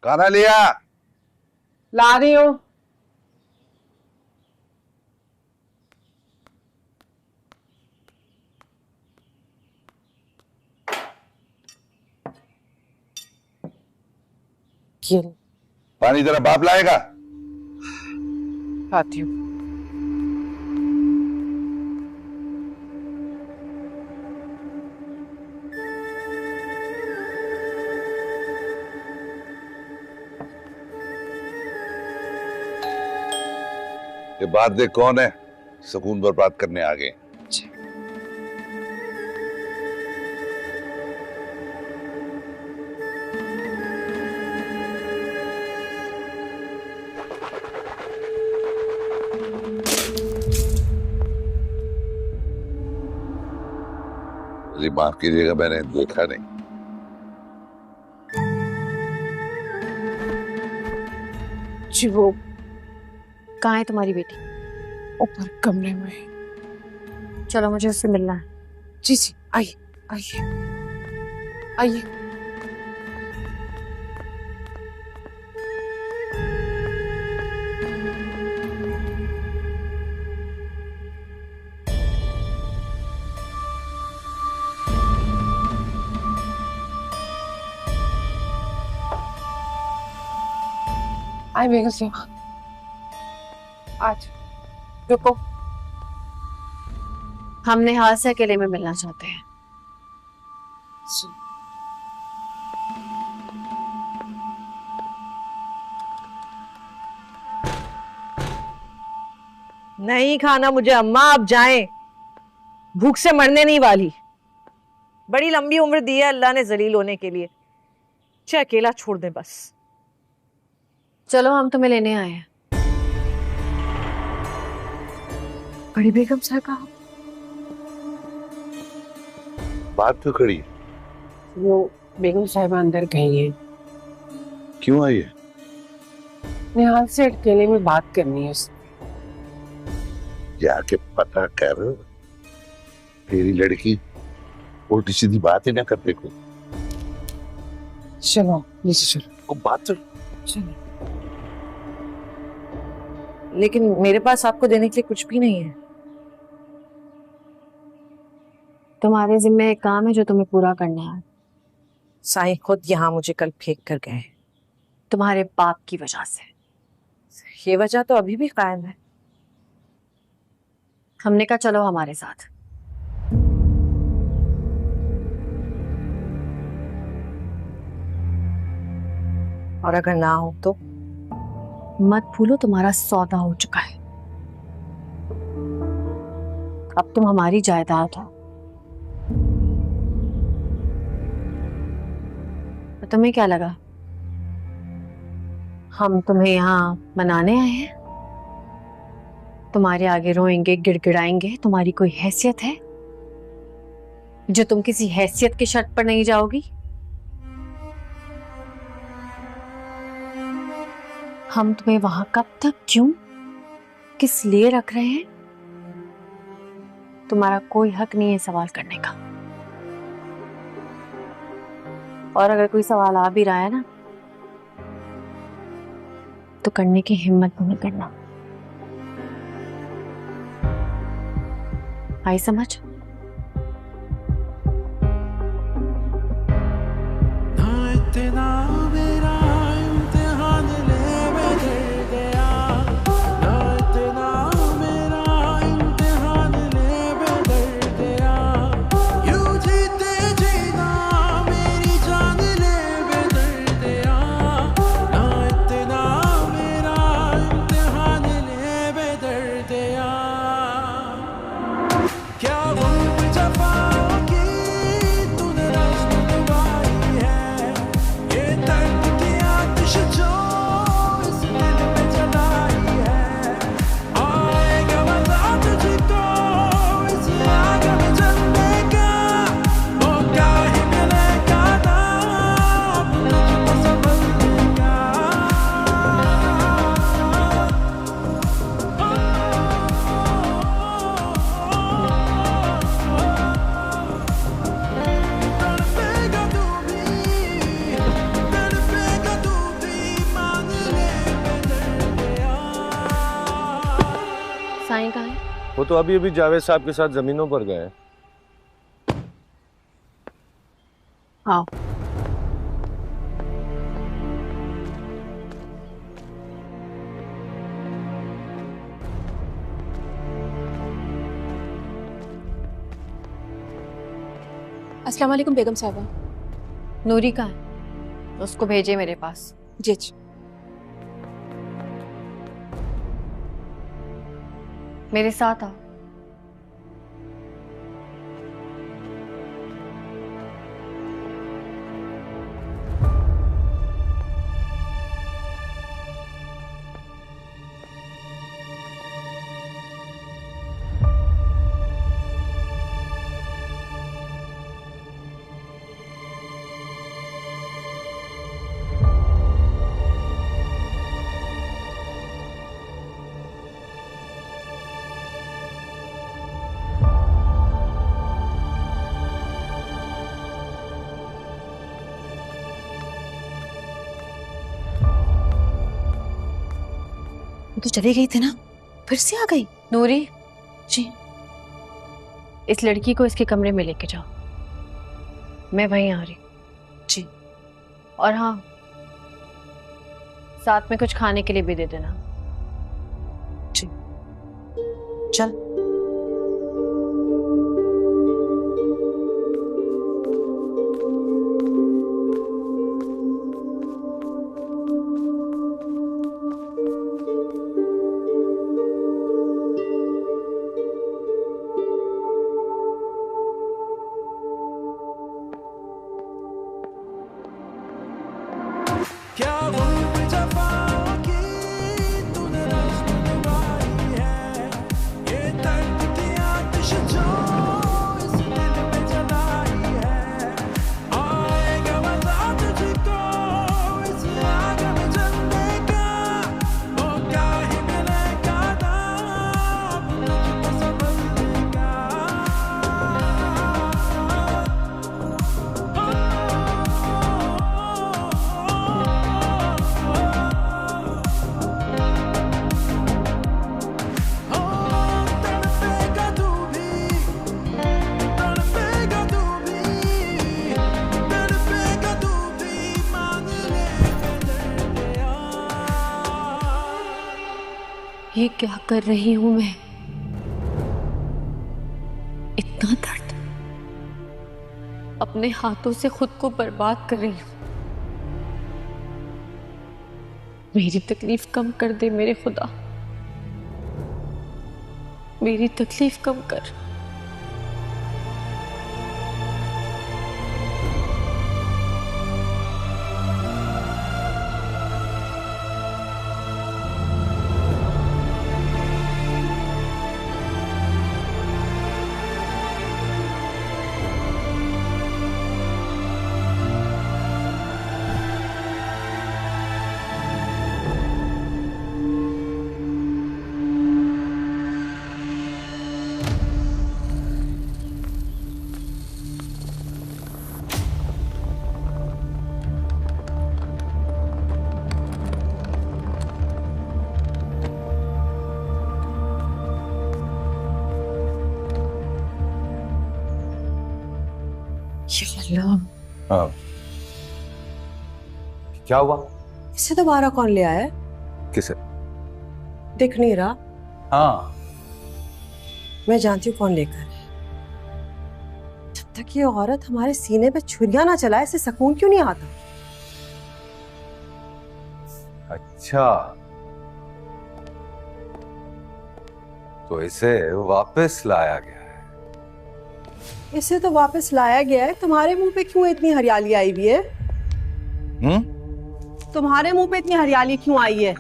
खाना लिया? ला रही हूँ। पानी तेरा बाप लाएगा? आती हूँ। ये बात देख कौन है, सुकून बर्बाद करने आ गए। मुझे माफ कीजिएगा, मैंने देखा नहीं। जी वो कहाँ है तुम्हारी बेटी? ऊपर कमरे में। चलो मुझे उससे मिलना है। जी जी, आइए आइए आइए। आए बेगम साहब, आज रुको। हम नेहाल से अकेले में मिलना चाहते हैं। नहीं खाना मुझे अम्मा, आप जाएं। भूख से मरने नहीं वाली। बड़ी लंबी उम्र दी है अल्लाह ने जलील होने के लिए। चाहे अकेला छोड़ दे बस। चलो हम तुम्हें लेने आए हैं। बड़ी बेगम साहब, बात तो खड़ी है। वो बेगम साहिबा अंदर गई हैं। क्यों आई है? निहाल से अकेले में बात करनी है उससे। जाके पता कर, तेरी लड़की उल्टी सीधी बात ही ना करते को। चलो नीचे चलो। वो बात तो चलो। लेकिन मेरे पास आपको देने के लिए कुछ भी नहीं है। तुम्हारे जिम्मे एक काम है जो तुम्हें पूरा करना है। साईं खुद यहाँ मुझे कल फेंक कर गए। तुम्हारे बाप की वजह से। ये वजह तो अभी भी कायम है। हमने कहा चलो हमारे साथ। और अगर ना हो तो? मत भूलो तुम्हारा सौदा हो चुका है। अब तुम हमारी जायदाद हो। तो तुम्हें क्या लगा हम तुम्हें यहाँ मनाने आए हैं? तुम्हारे आगे रोएंगे, गिड़गिड़ाएंगे? तुम्हारी कोई हैसियत है जो तुम किसी हैसियत की शर्त पर नहीं जाओगी? हम तुम्हें वहां कब तक, क्यों, किस लिए रख रहे हैं? तुम्हारा कोई हक नहीं है सवाल करने का। और अगर कोई सवाल आ भी रहा है ना, तो करने की हिम्मत नहीं करना। आई समझ? वो तो अभी अभी जावेद साहब के साथ जमीनों पर गए हैं। हाँ। अस्सलाम वालेकुम बेगम साहबा। नूरी कहाँ है? उसको भेजे मेरे पास। जी। मेरे साथ आ। तो चली गई थी ना, फिर से आ गई। नूरी जी। इस लड़की को इसके कमरे में लेके जाओ, मैं वहीं आ रही। जी। और हाँ, साथ में कुछ खाने के लिए भी दे देना। जी। चल। ये क्या कर रही हूं मैं? इतना दर्द, अपने हाथों से खुद को बर्बाद कर रही हूं। मेरी तकलीफ कम कर दे मेरे खुदा, मेरी तकलीफ कम कर। हाँ, क्या हुआ? इसे दोबारा कौन ले आया है? किसे? दिख नहीं रहा। हाँ, मैं जानती हूँ कौन लेकर है। जब तक ये औरत हमारे सीने पे छुरियां ना चलाए, इसे सुकून क्यों नहीं आता? अच्छा, तो इसे वापस लाया गया है। इसे तो वापस लाया गया है। तुम्हारे मुंह पे क्यों इतनी हरियाली आई हुई है? तुम्हारे मुंह पे इतनी हरियाली क्यों आई है?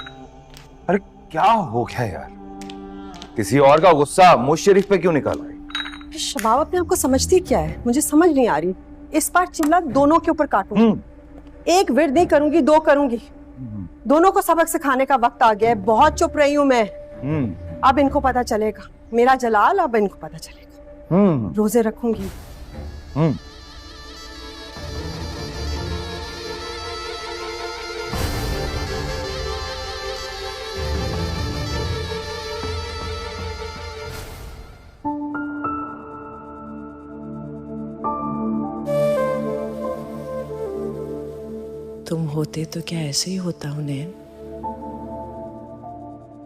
अरे क्या हो गया यार? किसी और का गुस्सा मुशर्रिफ पे क्यों निकाल आई? शबाब अपने आपको समझती क्या है? मुझे समझ नहीं आ रही। इस बार चिल्ला दोनों के ऊपर काटूंगी। एक विर्द नहीं करूंगी, दो करूंगी। दोनों को सबक सिखाने का वक्त आ गया है। बहुत चुप रही हूं मैं। अब इनको पता चलेगा मेरा जलाल, अब इनको पता चलेगा। रोजे रखूंगी। तुम होते तो क्या ऐसे ही होता उन्हें?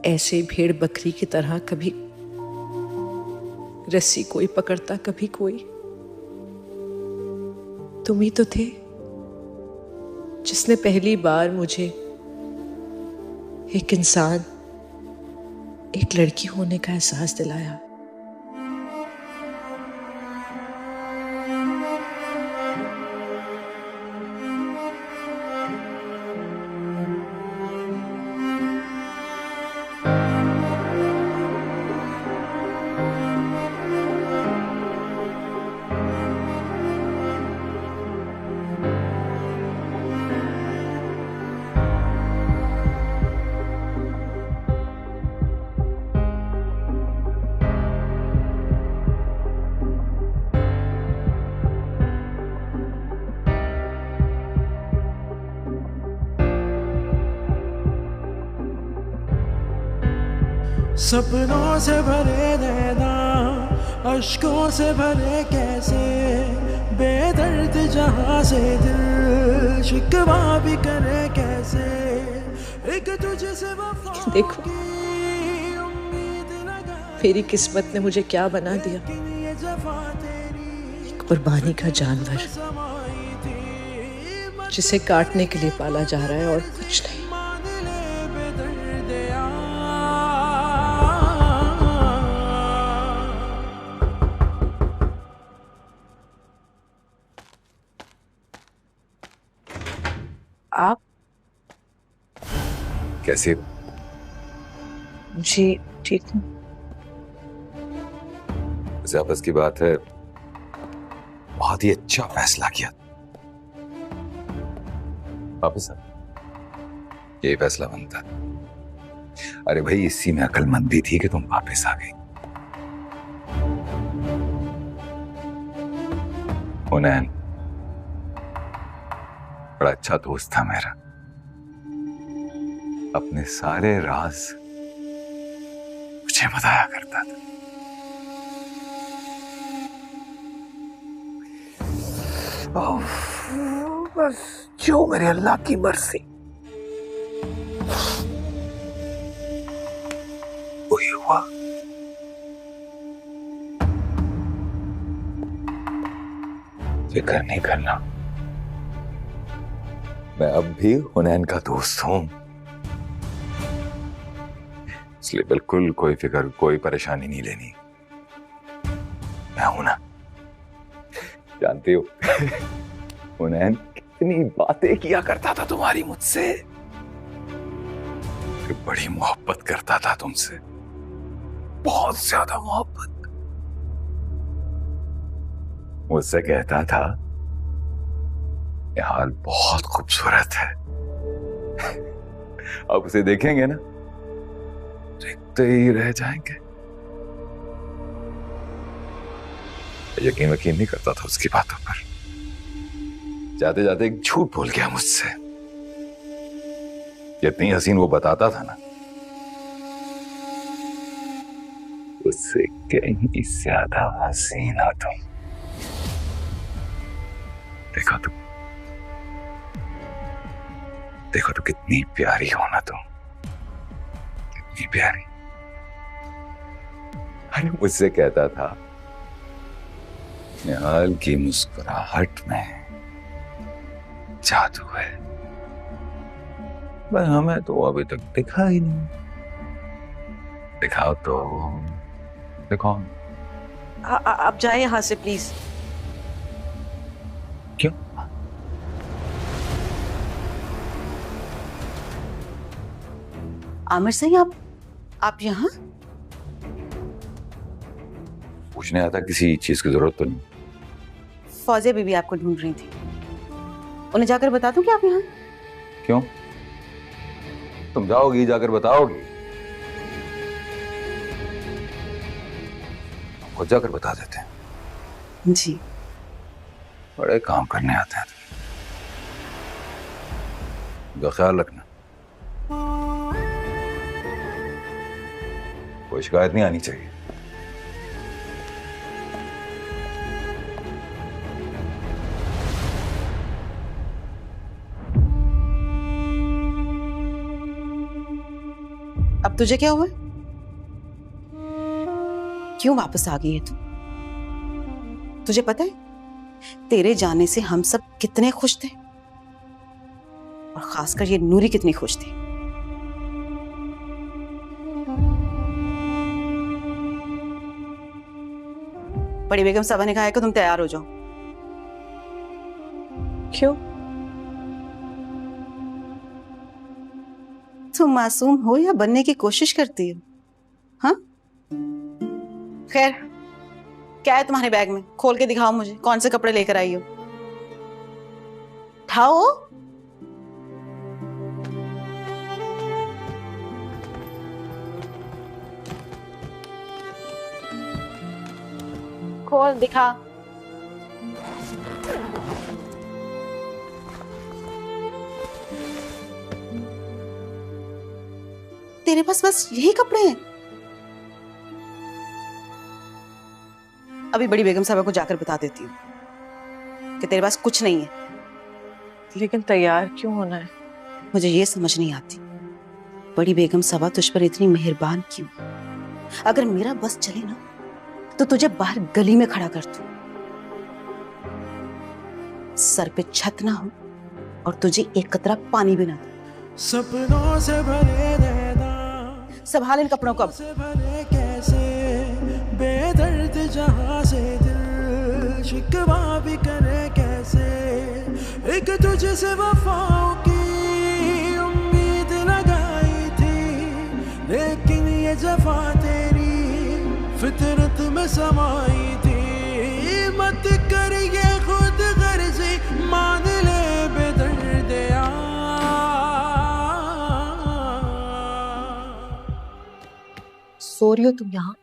ऐसे भेड़ बकरी की तरह कभी रस्सी कोई पकड़ता, कभी कोई। तुम ही तो थे जिसने पहली बार मुझे एक इंसान, एक लड़की होने का एहसास दिलाया। सपनों से भरे नैना, अश्कों से भरे कैसे, बेदर्द जहां से दिल शिकवा भी करे कैसे, एक तुझसे वफा देखो की उम्मीद लगा, मेरी किस्मत ने मुझे क्या बना दिया। ये जफा तेरी एक कुर्बानी का जानवर समाई थी, जिसे काटने के लिए पाला जा रहा है और कुछ नहीं। मान ले बेदर्द यार। आप कैसे? जी ठीक हूँ। वैसे आपस की बात है, बहुत ही अच्छा फैसला किया वापस आ। यही फैसला बनता। अरे भाई, इसी में अक्लमंदी थी कि तुम वापस आ गई। हुनैन बड़ा अच्छा दोस्त था मेरा, अपने सारे राज मुझे बताया करता था। बस जो मेरे अल्लाह की मर्जी वही हुआ। फिक्र नहीं करना, मैं अब भी हुनैन का दोस्त हूं, इसलिए बिल्कुल कोई फिक्र, कोई परेशानी नहीं लेनी। मैं हूं ना, जानते हो हुनैन कितनी बातें किया करता था तुम्हारी मुझसे, बड़ी मोहब्बत करता था तुमसे, बहुत ज्यादा मोहब्बत। मुझसे कहता था ये हाल बहुत खूबसूरत है। अब उसे देखेंगे ना, देखते ही रह जाएंगे। यकीन नहीं करता था उसकी बातों पर, जाते जाते एक झूठ बोल गया मुझसे। जितनी हसीन वो बताता था ना, उससे कहीं ज्यादा हसीन हो तुम। देखो तो कितनी प्यारी हो ना तुम, कितनी प्यारी। अरे मुझसे कहता था निहाल की मुस्कुराहट में जादू है, पर हमें तो अभी तक दिखा ही नहीं। दिखाओ तो दिखाओ। आप जाएं यहाँ से प्लीज। क्यों? आमिर सही, आप यहाँ? पूछने आता किसी चीज की जरूरत तो नहीं। फौजिया बीबी आपको ढूंढ रही थी, उन्हें जाकर बता दूं कि आप यहाँ? क्यों? तुम जाओगी, जाकर बताओगी? खुद जाकर बता देते हैं। जी। बड़े काम करने आते हैं, तो ख्याल रखना, कोई शिकायत नहीं आनी चाहिए। अब तुझे क्या हुआ? क्यों वापस आ गई है तू? तुझे पता है तेरे जाने से हम सब कितने खुश थे, और खासकर ये नूरी कितनी खुश थी। बड़ी बेगम साहब ने कहा है कि तुम तैयार हो जाओ। क्यों? तुम मासूम हो या बनने की कोशिश करती हो? हाँ, खैर क्या है तुम्हारे बैग में? खोल के दिखाओ मुझे, कौन से कपड़े लेकर आई हो? उठाओ। खोल दिखा। तेरे पास बस यही कपड़े हैं? अभी बड़ी बेगम साहबा को जाकर बता देती हूँ कि तेरे पास कुछ नहीं है। लेकिन तैयार क्यों होना है? मुझे ये समझ नहीं आती, बड़ी बेगम साहबा तुझ पर इतनी मेहरबान क्यों? अगर मेरा बस चले ना तो तुझे बाहर गली में खड़ा कर दूं, सर पे छत ना हो और तुझे एक कतरा पानी भी ना दो। सपनों से भरे रहना, संभाल इन कपड़ों को अब। से भरे कैसे बेदर्द जहां से दिल शिकवा भी करे कैसे, एक तुझसे वफाओं की उम्मीद लगाई थी, लेकिन ये जफा तेरी फितरत में समाई थी। मत कर ये खुद गर्जी, मान ले बेदर्द सो रही हो तुम यहाँ?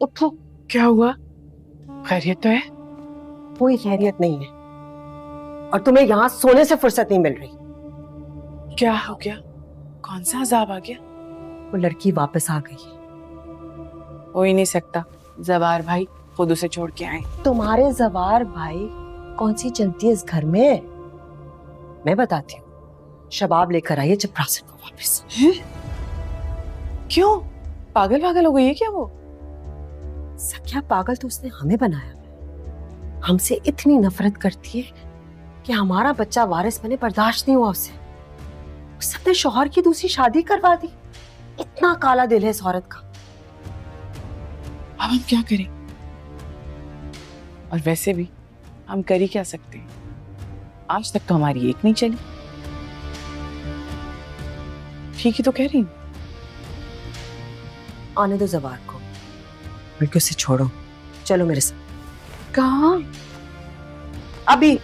उठो। क्या हुआ? खैरियत तो है? कोई खैरियत नहीं है, और तुम्हें यहाँ सोने से फुर्सत नहीं मिल रही। क्या हो गया? कौन सा अजाब आ गया? वो लड़की वापस आ गई है। हो ही नहीं सकता, जवार भाई खुद उसे छोड़ के आए। तुम्हारे जवार भाई कौन सी चलती है इस घर में? मैं बताती हूँ, शबाब लेकर आई है चपरासन को वापस। क्यों? पागल पागल हो गई है क्या वो? सख्या पागल तो उसने हमें बनाया, हमसे इतनी नफरत करती है कि हमारा बच्चा वारिस बने बर्दाश्त नहीं हुआ उसे। उसने अपने शौहर की दूसरी शादी करवा दी। इतना काला दिल है इस औरत का। अब हम क्या करें? और वैसे भी हम कर ही क्या सकते हैं? आज तक तो हमारी एक नहीं चली। ठीक ही तो कह रही हूँ। आने दो जवार को, बल्कि उसे छोड़ो। चलो मेरे साथ। कहाँ? अभी।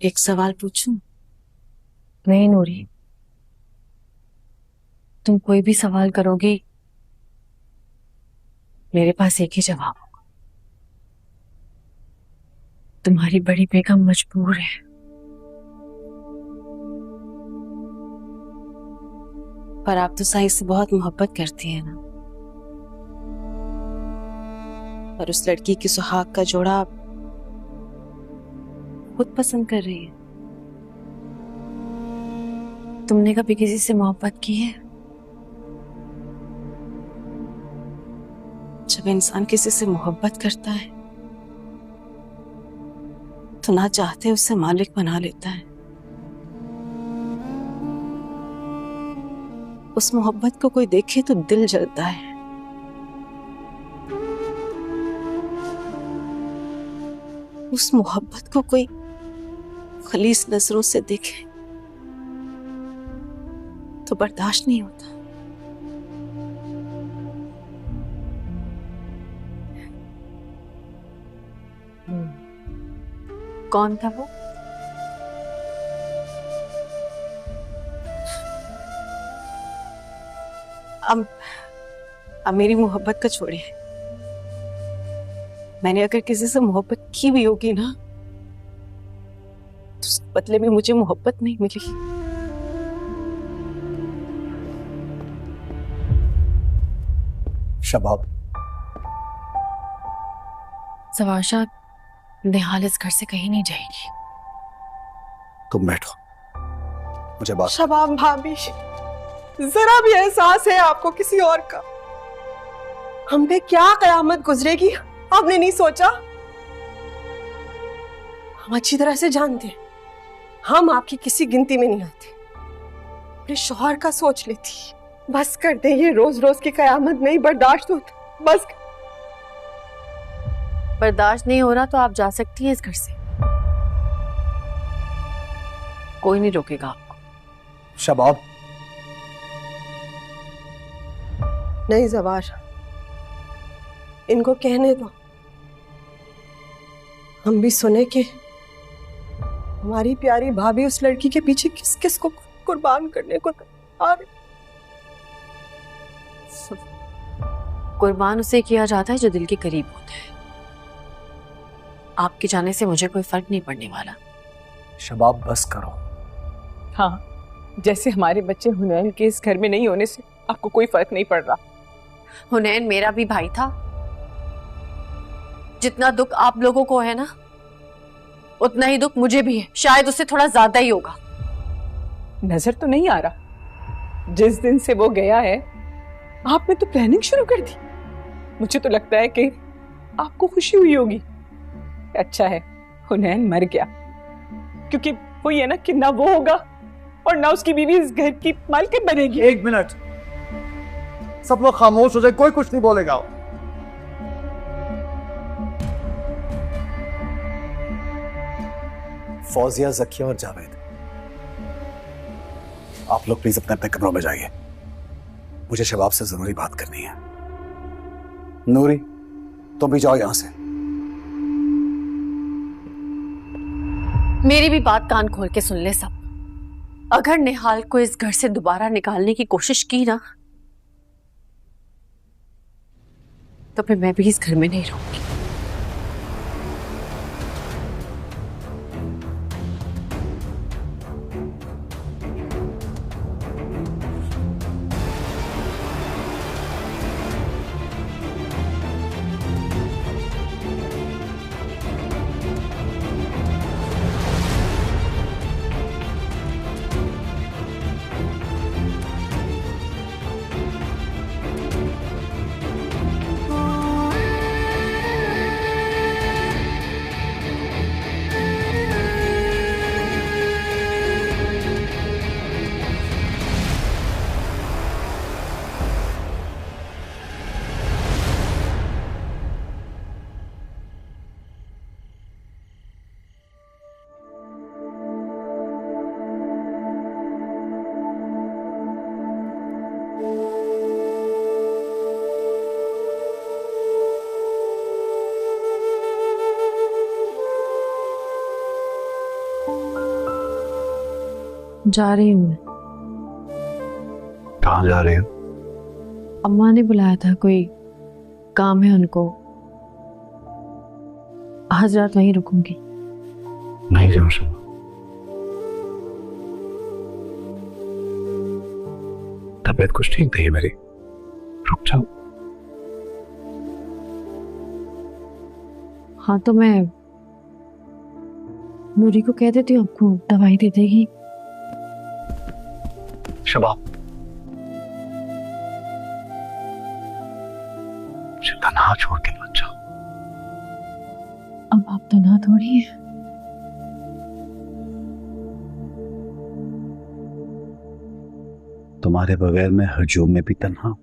एक सवाल पूछूं? नहीं नूरी, तुम कोई भी सवाल करोगी मेरे पास एक ही जवाब होगा। तुम्हारी बड़ी बेगम मजबूर है। पर आप तो साई से बहुत मोहब्बत करती हैं ना, और उस लड़की की सुहाग का जोड़ा आप खुद पसंद कर रही है। तुमने कभी किसी से मोहब्बत की है? जब इंसान किसी से मोहब्बत करता है तो ना चाहते उसे मालिक बना लेता है। उस मोहब्बत को कोई देखे तो दिल जलता है। उस मोहब्बत को कोई खलीस नजरों से देखे तो बर्दाश्त नहीं होता। कौन था वो? अब मेरी मोहब्बत का छोड़िए, मैंने अगर किसी से मोहब्बत की भी होगी ना तो उसके बदले में मुझे मोहब्बत नहीं मिली। शबाब, सवाशा, निहाल इस घर से कहीं नहीं जाएगी। तुम बैठो, मुझे बात। शबाब भाभी, जरा भी एहसास है आपको किसी और का? हम पे क्या कयामत गुजरेगी आपने नहीं सोचा? हम अच्छी तरह से जानते हैं हम आपकी किसी गिनती में नहीं आते। अपने शौहर का सोच लेती। बस कर दे, ये रोज रोज की कयामत नहीं बर्दाश्त होता। बस कर। बर्दाश्त नहीं हो रहा तो आप जा सकती हैं इस घर से, कोई नहीं रोकेगा आपको। शबाब, नहीं जवार, इनको कहने दो। हम भी सुने कि हमारी प्यारी भाभी उस लड़की के पीछे किस किस को कुर्बान करने को तैयार है। कुर्बान उसे किया जाता है जो दिल के करीब होता है। आपके जाने से मुझे कोई फर्क नहीं पड़ने वाला। शबाब बस करो। हाँ, जैसे हमारे बच्चे हुनैन के इस घर में नहीं होने से आपको कोई फर्क नहीं पड़ रहा। हुनैन मेरा भी भाई था। जितना दुख आप लोगों को है ना, उतना ही दुख मुझे भी है, शायद उससे थोड़ा ज्यादा ही होगा। नजर तो नहीं आ रहा। जिस दिन से वो गया है आपने तो प्लानिंग शुरू कर दी। मुझे तो लगता है कि आपको खुशी हुई होगी। अच्छा है हुनैन मर गया, क्योंकि वो ये ना कि ना वो होगा और ना उसकी बीवी इस घर की मालकिन बनेगी। एक मिनट, सब लोग खामोश हो जाए, कोई कुछ नहीं बोलेगा। फौजिया, जकिया और जावेद, आप लोग प्लीज अपने अपने कमरों में जाइए। मुझे शबाब से जरूरी बात करनी है। नूरी, तुम भी जाओ यहां से। मेरी भी बात कान खोल के सुन ले सब। अगर निहाल को इस घर से दोबारा निकालने की कोशिश की ना, तो फिर मैं भी इस घर में नहीं रहूंगी। जा रही हूँ मैं। कहाँ जा रहे हो? अम्मा ने बुलाया था, कोई काम है उनको। आज रात वहीं रुकूंगी। नहीं जाओ शबाब, तबीयत कुछ ठीक नहीं है मेरी, रुक जाओ। हाँ तो मैं नूरी को कह देती हूँ, आपको दवाई दे देगी। शबाब, मुझे तन्हा छोड़ के मत जाओ। अब आप तन्हा थोड़ी है। तुम्हारे बगैर मैं हजूम में भी तन्हा हूं।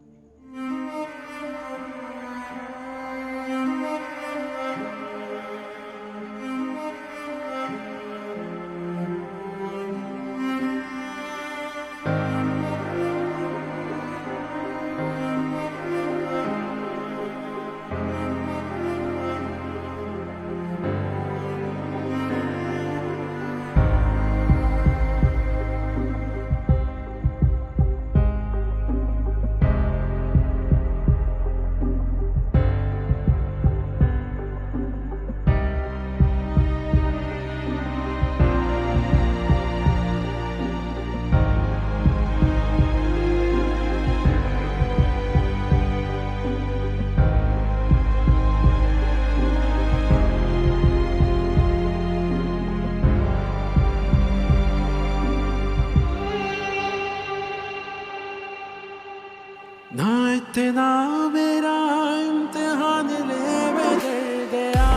इतना मेरा इम्तिहान ले दर्दिया,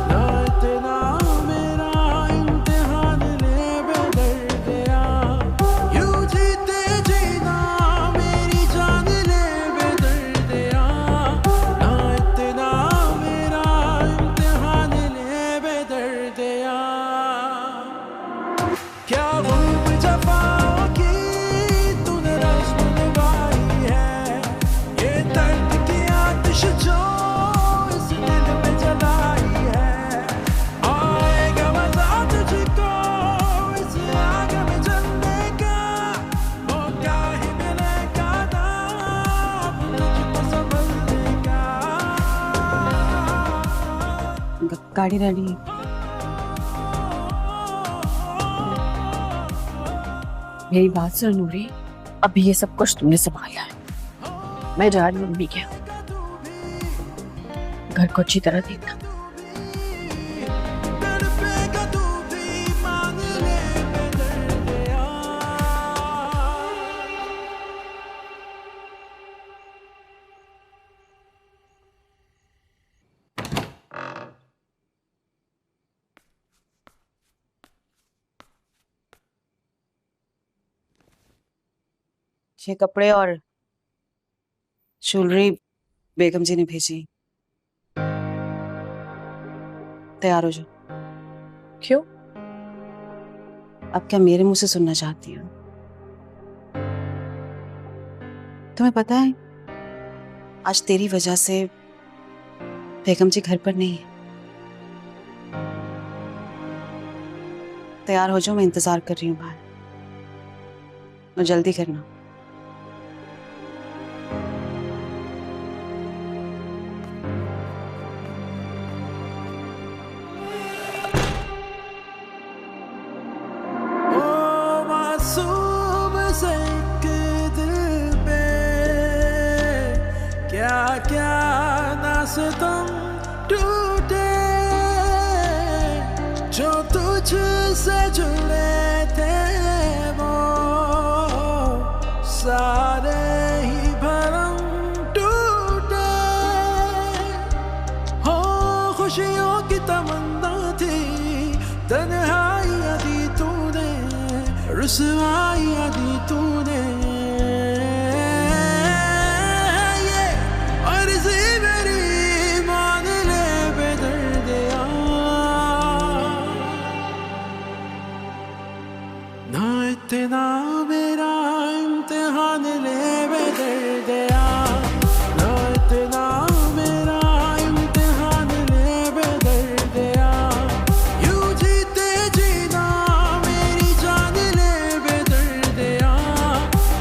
ना इतना मेरा इम्तिहान ले दर्दिया, यूं जीते जीना मेरी जान ले दर्दिया, ना इतना मेरा इम्तिहान ले दर्दिया। क्या गुम जफाओं की तूने रस्म निभाई है, ये दर्द की आतिश जो इस दिल में जलाई है, आएगा मजा तुझको इस आग में जलने का, मौका ही मिलेगा ना अब तुझको संभलने का। गाड़ी रेडी है। मेरी बात सुन नूरी, अभी ये सब कुछ तुमने संभाला है। मैं जा रही हूँ अम्मी के यहाँ। घर को अच्छी तरह देखना। ये कपड़े और ज्वेलरी बेगम जी ने भेजी। तैयार हो जाओ। क्यों? अब क्या मेरे मुंह से सुनना चाहती हो? तुम्हें पता है आज तेरी वजह से बेगम जी घर पर नहीं है। तैयार हो जाओ, मैं इंतजार कर रही हूँ बाहर, और जल्दी करना। मासूम से एक दिल पे क्या क्या ना सितम टूटे, जो तुझसे जुड़े थे वो सारे ही भरम टूटे। हो खुशियों की तमन्ना थी, तन्हाइयाँ दी तूने, रुसवाइयाँ दी तूने, ये अर्ज़ी मेरी मान ले बेदर्दिया, ना इतना मेरा इम्तिहान ले बेदर्दिया, ना इतना मेरा इम्तिहान ले बेदर्दिया, यूं जीते जीना मेरी जान ले बेदर्दिया,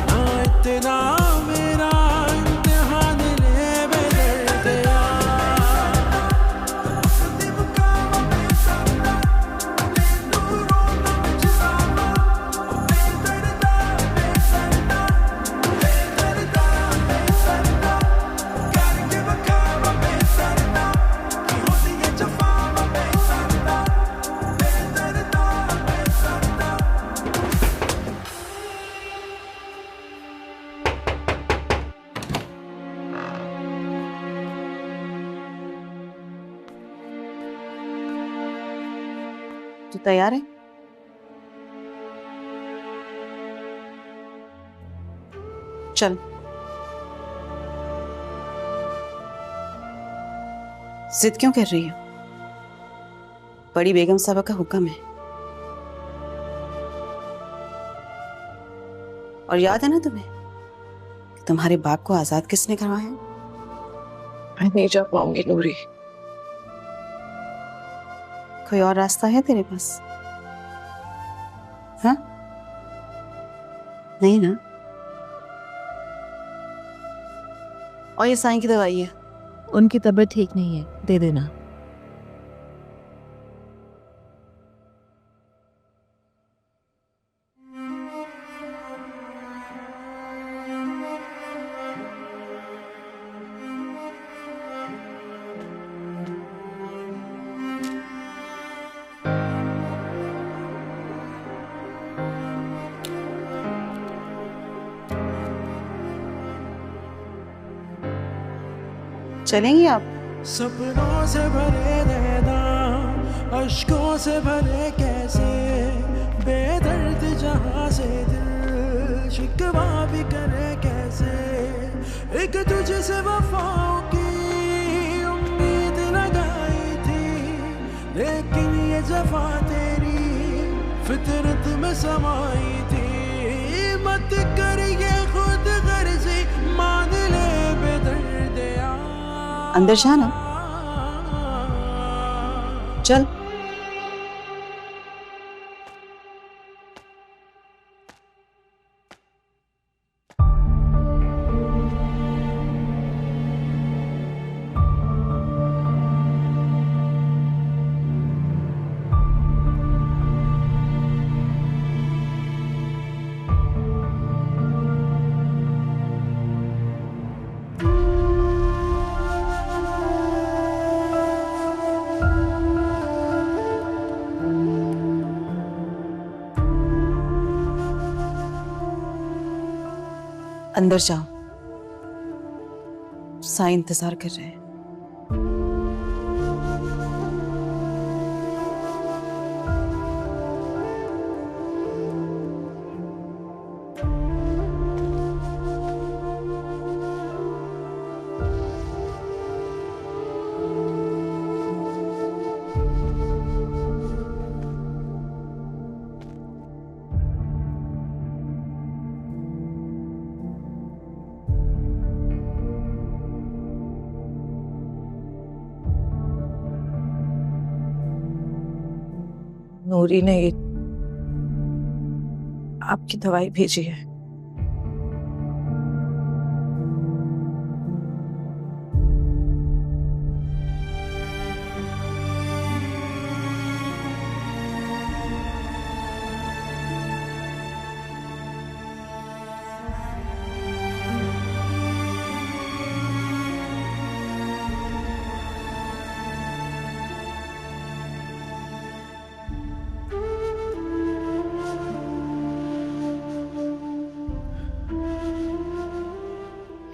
ना इतना मेरा इम्तिहान ले बेदर्दिया। तू तैयार है? चल। जिद क्यों कर रही है? बड़ी बेगम साहबा का हुक्म है। और याद है ना तुम्हें कि तुम्हारे बाप को आजाद किसने करवाया? मैं नहीं जा पाऊंगी नूरी। कोई और रास्ता है तेरे पास? हाँ? नहीं ना? और ये साईं की दवाई है। उनकी तबीयत ठीक नहीं है, दे देना। चलेंगी आप? सपनों से भरे रहना, अश्कों से भरे कैसे, बेदर्द जहां से दिल शिकवा भी करे कैसे, एक तुझसे वफाओं की उम्मीद लगाई थी, लेकिन ये जफा तेरी फितरत में समाई थी, मत कर ये खुद गर्जी, मान ले बेदर्द यार। अंदर जाना, चल। अंदर जाओ, साईं इंतजार कर रहे हैं। नूरी ने ये आपकी दवाई भेजी है।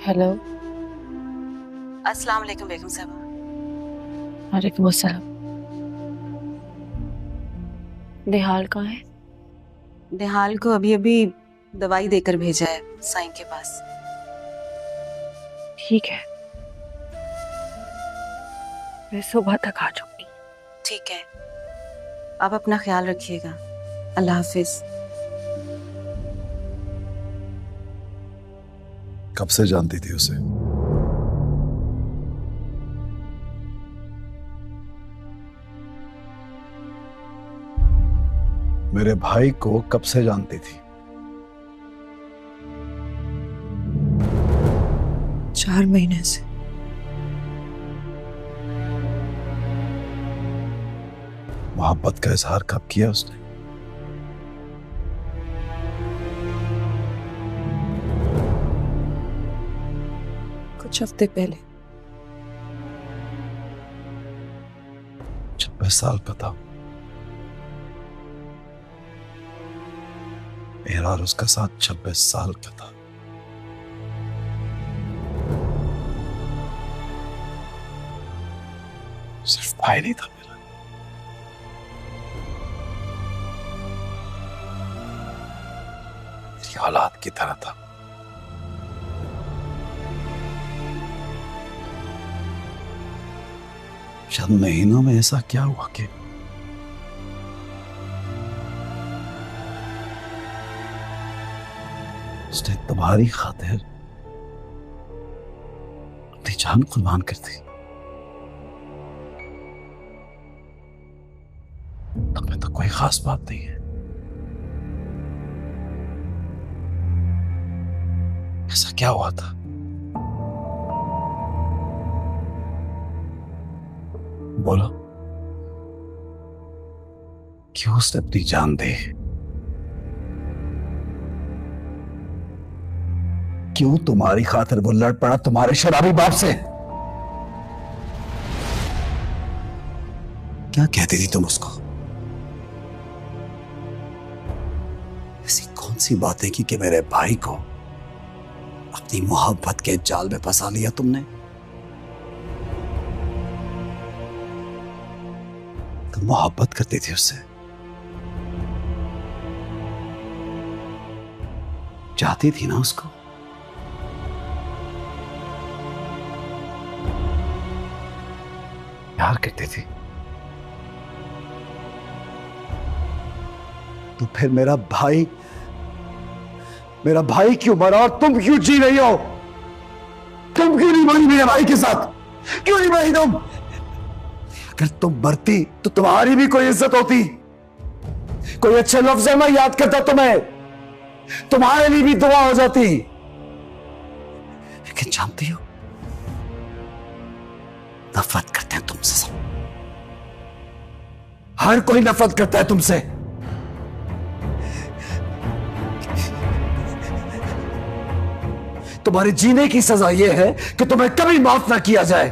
हेलो। अस्सलाम वालेकुम बेगम साहबा। वालेकुम अस्सलाम। निहाल कहाँ है? निहाल को अभी अभी दवाई देकर भेजा है साईं के पास। ठीक है, मैं सुबह तक आ जाऊंगी। ठीक है, आप अपना ख्याल रखिएगा। अल्लाह हाफिज। कब से जानती थी उसे? मेरे भाई को कब से जानती थी? 4 महीने से। मोहब्बत का इजहार कब किया उसने? कुछ हफ्ते पहले। 26 साल का था। मेरा और उसका साथ 26 साल का था। सिर्फ भाई नहीं था मेरा। मेरी औलाद की तरह था। चंद महीनों में ऐसा क्या हुआ कि उसने तुम्हारी खातिर अपनी जान कुर्बान कर दी? तुम्हें तो कोई खास बात नहीं है। ऐसा क्या हुआ था? बोलो, क्यों उसने अपनी जान दी? क्यों तुम्हारी खातिर वो लड़ पड़ा तुम्हारे शराबी बाप से? क्या कहती थी तुम उसको? ऐसी कौन सी बातें की कि मेरे भाई को अपनी मोहब्बत के जाल में फंसा लिया तुमने? मोहब्बत करती थी उससे, चाहती थी ना उसको। प्यार करती थी। तो फिर मेरा भाई क्यों मरा और तुम क्यों जी रही हो? तुम क्यों नहीं मरी मेरे भाई के साथ? क्यों नहीं मरी तुम? अगर तुम मरती तो तुम्हारी भी कोई इज्जत होती, कोई अच्छे लफ्ज़ में याद करता तुम्हें, तुम्हारे लिए भी दुआ हो जाती। लेकिन जानती हो, नफरत करते हैं तुमसे सब। हर कोई नफरत करता है तुमसे। तुम्हारे जीने की सजा यह है कि तुम्हें कभी माफ ना किया जाए,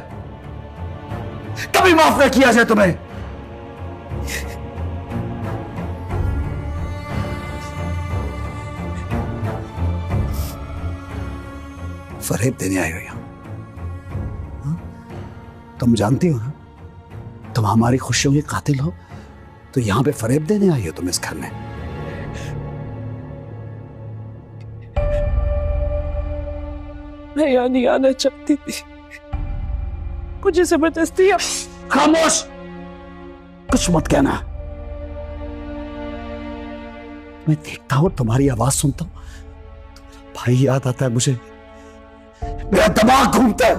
कभी माफ ना किया जाए तुम्हें। फरेब देने आए हो यहां, तुम जानती हो ना, तुम हमारी खुशियों के कातिल हो, तो यहां पे फरेब देने आई हो तुम इस घर में। मैं यहाँ नहीं आना चाहती थी, मुझे जबरदस्ती। खामोश, कुछ मत कहना। मैं देखता हूं, तुम्हारी आवाज सुनता हूं, भाई याद आता है मुझे, मेरा दिमाग घूमता है।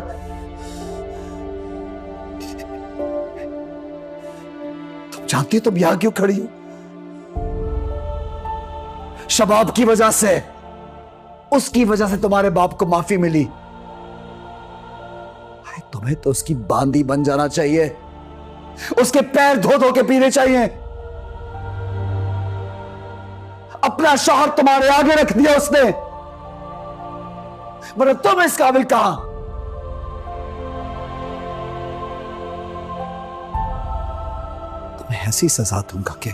तुम जानती हो तुम यहां क्यों खड़ी हो? शबाब की वजह से, उसकी वजह से तुम्हारे बाप को माफी मिली। तुम्हें तो उसकी बांदी बन जाना चाहिए, उसके पैर धो धो के पीने चाहिए। अपना शौहर तुम्हारे आगे रख दिया उसने, मगर तुम इस काबिल कहां? तुम्हें ऐसी सजा दूंगा कि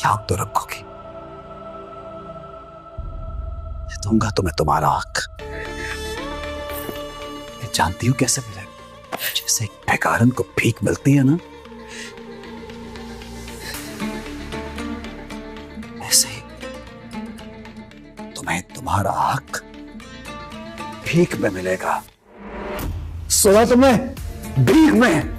याद तो रखोगी। दूंगा तुम्हें तुम्हारा हक। जानती हो कैसे मिलेगा? जैसे एक भिखारन को भीख मिलती है ना, ऐसे ही तुम्हें तुम्हारा हक भीख में मिलेगा। सुना तुमने? भीख में।